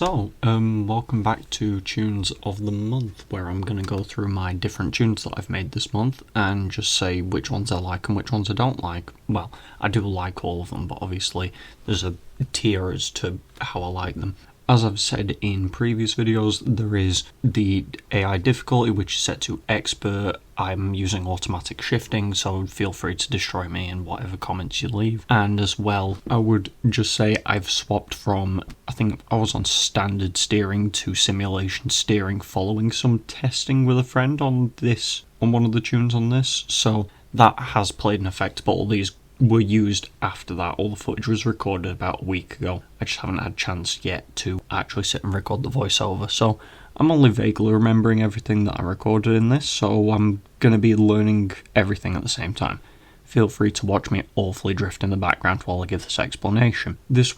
Welcome back to Tunes of the Month, where I'm going to go through my different tunes that I've made this month and just say which ones I like and which ones I don't like. Well, I do like all of them, but obviously there's a tier as to how I like them. As I've said in previous videos, there is the AI difficulty, which is set to expert. I'm using automatic shifting, so feel free to destroy me in whatever comments you leave. And as well, I would just say I've swapped from, I think I was on standard steering to simulation steering following some testing with a friend on one of the tunes on this. So that has played an effect, but all these were used after that. All the footage was recorded about a week ago. I just haven't had a chance yet to actually sit and record the voiceover, so I'm only vaguely remembering everything that I recorded in this, so I'm going to be learning everything at the same time. Feel free to watch me awfully drift in the background while I give this explanation. This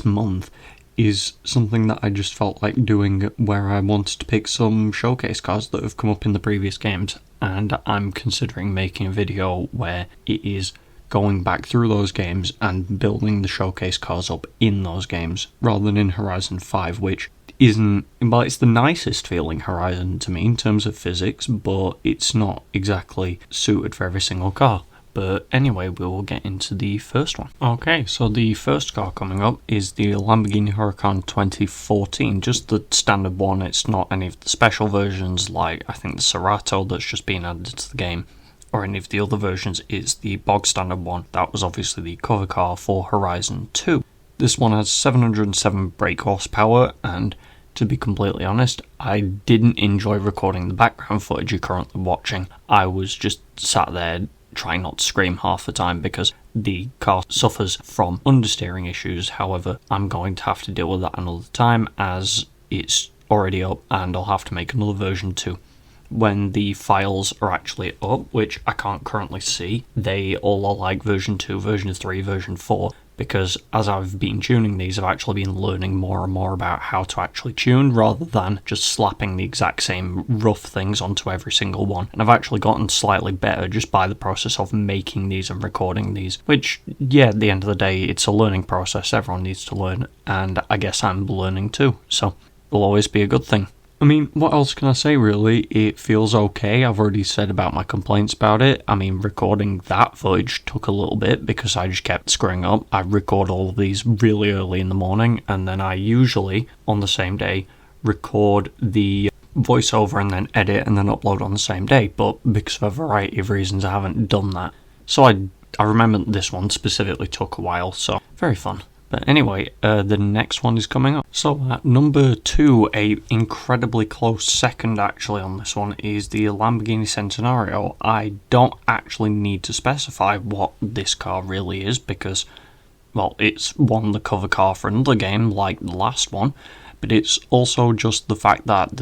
month is something that I just felt like doing, where I wanted to pick some showcase cars that have come up in the previous games, and I'm considering making a video where it is going back through those games and building the showcase cars up in those games, rather than in Horizon 5, which isn't, well, it's the nicest feeling Horizon to me in terms of physics, but it's not exactly suited for every single car. But anyway, we will get into the first one. Okay, so the first car coming up is the Lamborghini Huracan 2014, just the standard one. It's not any of the special versions like I think the Cerato that's just been added to the game, or any of the other versions. It's the bog standard one. That was obviously the cover car for Horizon 2. This one has 707 brake horsepower, and to be completely honest, I didn't enjoy recording the background footage you're currently watching. I was just sat there trying not to scream half the time because the car suffers from understeering issues. However, I'm going to have to deal with that another time as it's already up and I'll have to make another version too. When the files are actually up, which I can't currently see, they all are like version 2, version 3, version 4, because as I've been tuning these, I've actually been learning more and more about how to actually tune rather than just slapping the exact same rough things onto every single one. And I've actually gotten slightly better just by the process of making these and recording these, which, yeah, at the end of the day, it's a learning process. Everyone needs to learn, and I guess I'm learning too, so it'll always be a good thing. I mean, what else can I say really? It feels okay. I've already said about my complaints about it. I mean, recording that footage took a little bit because I just kept screwing up. I record all of these really early in the morning, and then I usually, on the same day, record the voiceover and then edit and then upload on the same day. But because of a variety of reasons, I haven't done that. So I remember this one specifically took a while, so very fun. But anyway, the next one is coming up. So at number 2, a incredibly close second actually on this one, is the Lamborghini Centenario. I don't actually need to specify what this car really is because, well, it's one, the cover car for another game like the last one, but it's also just the fact that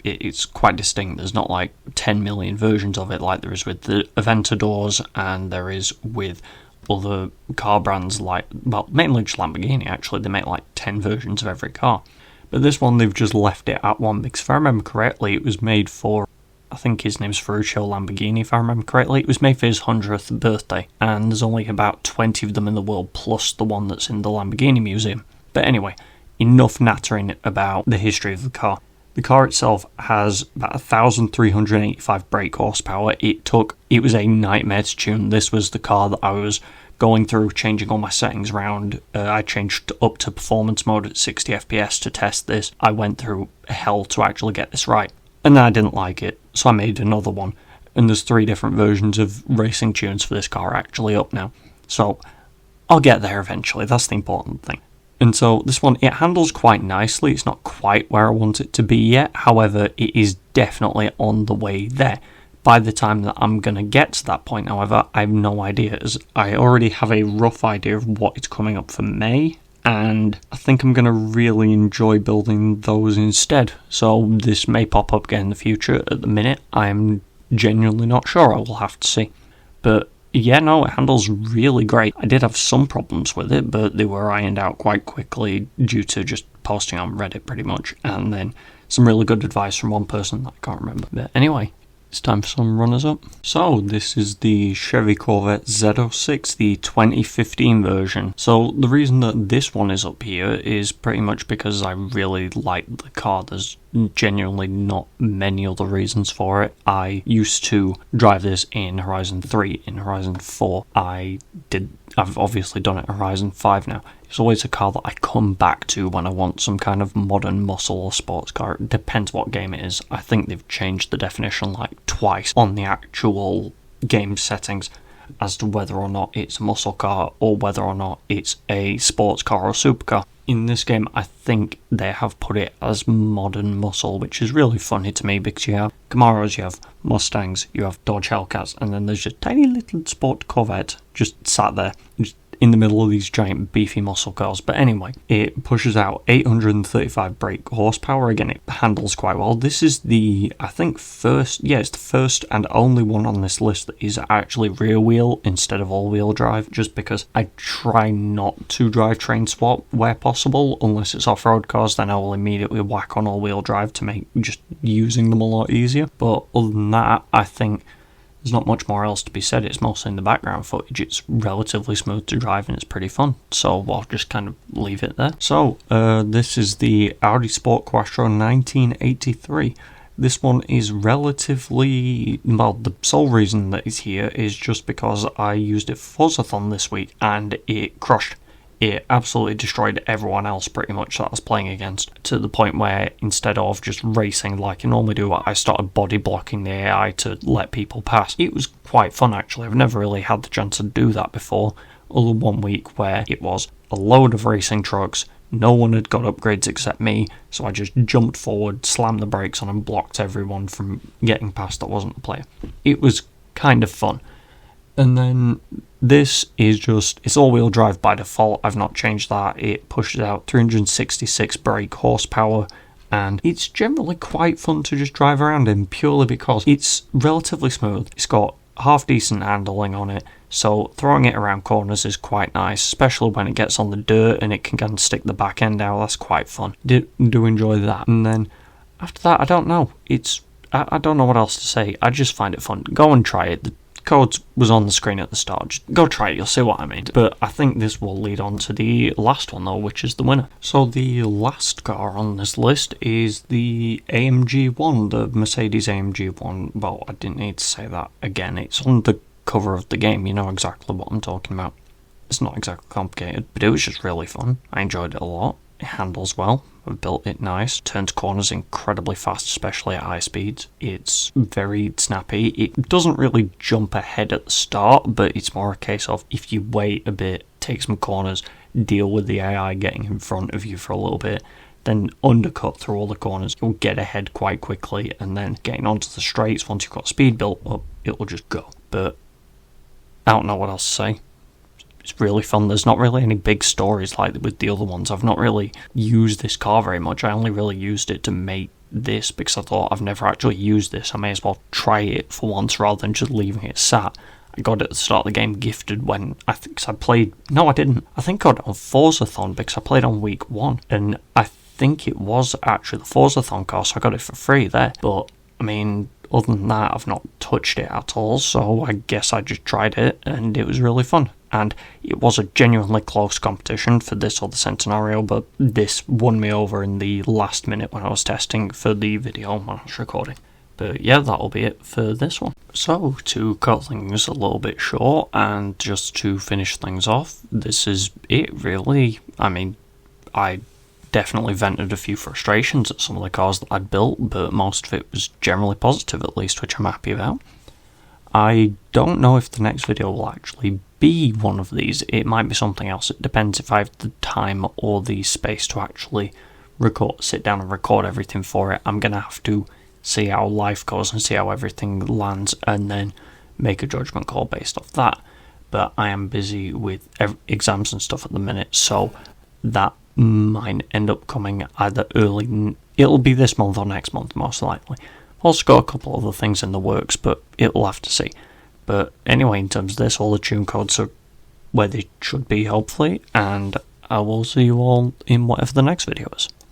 it's quite distinct. There's not like 10 million versions of it like there is with the Aventadors and there is with other car brands like, well, mainly just Lamborghini actually. They make like 10 versions of every car. But this one, they've just left it at one because if I remember correctly, it was made for, I think his name's Ferruccio Lamborghini, if I remember correctly. It was made for his 100th birthday, and there's only about 20 of them in the world, plus the one that's in the Lamborghini Museum. But anyway, enough nattering about the history of the car. The car itself has about 1,385 brake horsepower. It was a nightmare to tune. This was the car that I was going through, changing all my settings around. I changed up to performance mode at 60 FPS to test this. I went through hell to actually get this right. And then I didn't like it, so I made another one. And there's 3 different versions of racing tunes for this car actually up now. So I'll get there eventually. That's the important thing. And so this one, it handles quite nicely. It's not quite where I want it to be yet. However, it is definitely on the way there. By the time that I'm going to get to that point, however, I have no idea, as I already have a rough idea of what is coming up for May, and I think I'm going to really enjoy building those instead. So this may pop up again in the future. At the minute, I'm genuinely not sure. I will have to see. But yeah, no, it handles really great. I did have some problems with it, but they were ironed out quite quickly due to just posting on Reddit pretty much, and then some really good advice from one person that I can't remember. But anyway, it's time for some runners-up. So, this is the Chevy Corvette Z06, the 2015 version. So, the reason that this one is up here is pretty much because I really like the car. There's genuinely not many other reasons for it. I used to drive this in Horizon 3, in Horizon 4. I've obviously done it in Horizon 5 now. It's always a car that I come back to when I want some kind of modern muscle or sports car. It depends what game it is. I think they've changed the definition like twice on the actual game settings as to whether or not it's a muscle car or whether or not it's a sports car or supercar. In this game, I think they have put it as modern muscle, which is really funny to me because you have Camaros, you have Mustangs, you have Dodge Hellcats, and then there's just tiny little sport Corvette just sat there, just in the middle of these giant beefy muscle cars. But anyway, it pushes out 835 brake horsepower. Again, it handles quite well. This is the, I think, it's the first and only one on this list that is actually rear wheel instead of all wheel drive, just because I try not to drivetrain swap where possible, unless it's off-road cars. Then I will immediately whack on all wheel drive to make just using them a lot easier. But other than that, I think there's not much more else to be said. It's mostly in the background footage. It's relatively smooth to drive and it's pretty fun. So I'll just kind of leave it there. So this is the Audi Sport Quattro 1983. This one is relatively, well, the sole reason that it's here is just because I used it for Forzathon this week and it crushed. It absolutely destroyed everyone else pretty much that I was playing against, to the point where instead of just racing like you normally do, I started body blocking the AI to let people pass. It was quite fun actually. I've never really had the chance to do that before, other than 1 week where it was a load of racing trucks, no one had got upgrades except me, so I just jumped forward, slammed the brakes on and blocked everyone from getting past that wasn't a player. It was kind of fun. And then this is just, it's all-wheel drive by default. I've not changed that. It pushes out 366 brake horsepower, and it's generally quite fun to just drive around in, purely because it's relatively smooth. It's got half-decent handling on it, so throwing it around corners is quite nice, especially when it gets on the dirt and it can kind of stick the back end out. That's quite fun. Do enjoy that. And then after that, I don't know. I don't know what else to say. I just find it fun. Go and try it. The code was on the screen at the start. Just go try it, you'll see what I mean. But I think this will lead on to the last one though, which is the winner. So the last car on this list is the AMG 1, the Mercedes AMG 1. Well, I didn't need to say that again. It's on the cover of the game, you know exactly what I'm talking about. It's not exactly complicated, but it was just really fun. I enjoyed it a lot. It handles well. I've built it nice. Turns corners incredibly fast, especially at high speeds. It's very snappy. It doesn't really jump ahead at the start, but it's more a case of if you wait a bit, take some corners, deal with the AI getting in front of you for a little bit, then undercut through all the corners, you'll get ahead quite quickly, and then getting onto the straights, once you've got speed built up, it will just go. But I don't know what else to say. It's really fun. There's not really any big stories like with the other ones. I've not really used this car very much. I only really used it to make this because I thought I've never actually used this. I may as well try it for once rather than just leaving it sat. I got it at the start of the game gifted when I played. No, I didn't. I think I got it on Forzathon because I played on week 1. And I think it was actually the Forzathon car, so I got it for free there. But, I mean, other than that, I've not touched it at all. So I guess I just tried it and it was really fun. And it was a genuinely close competition for this or the Centenario, but this won me over in the last minute when I was testing for the video when I was recording. But yeah, that'll be it for this one. So, to cut things a little bit short, and just to finish things off, this is it really. I mean, I definitely vented a few frustrations at some of the cars that I'd built, but most of it was generally positive at least, which I'm happy about. I don't know if the next video will actually be one of these. It might be something else. It depends if I have the time or the space to actually sit down and record everything for it. I'm going to have to see how life goes and see how everything lands and then make a judgment call based off that. But I am busy with exams and stuff at the minute, so that might end up coming either early. It'll be this month or next month, most likely. Also got a couple other things in the works, but it'll have to see. But anyway, in terms of this, all the tune codes are where they should be, hopefully, and I will see you all in whatever the next video is.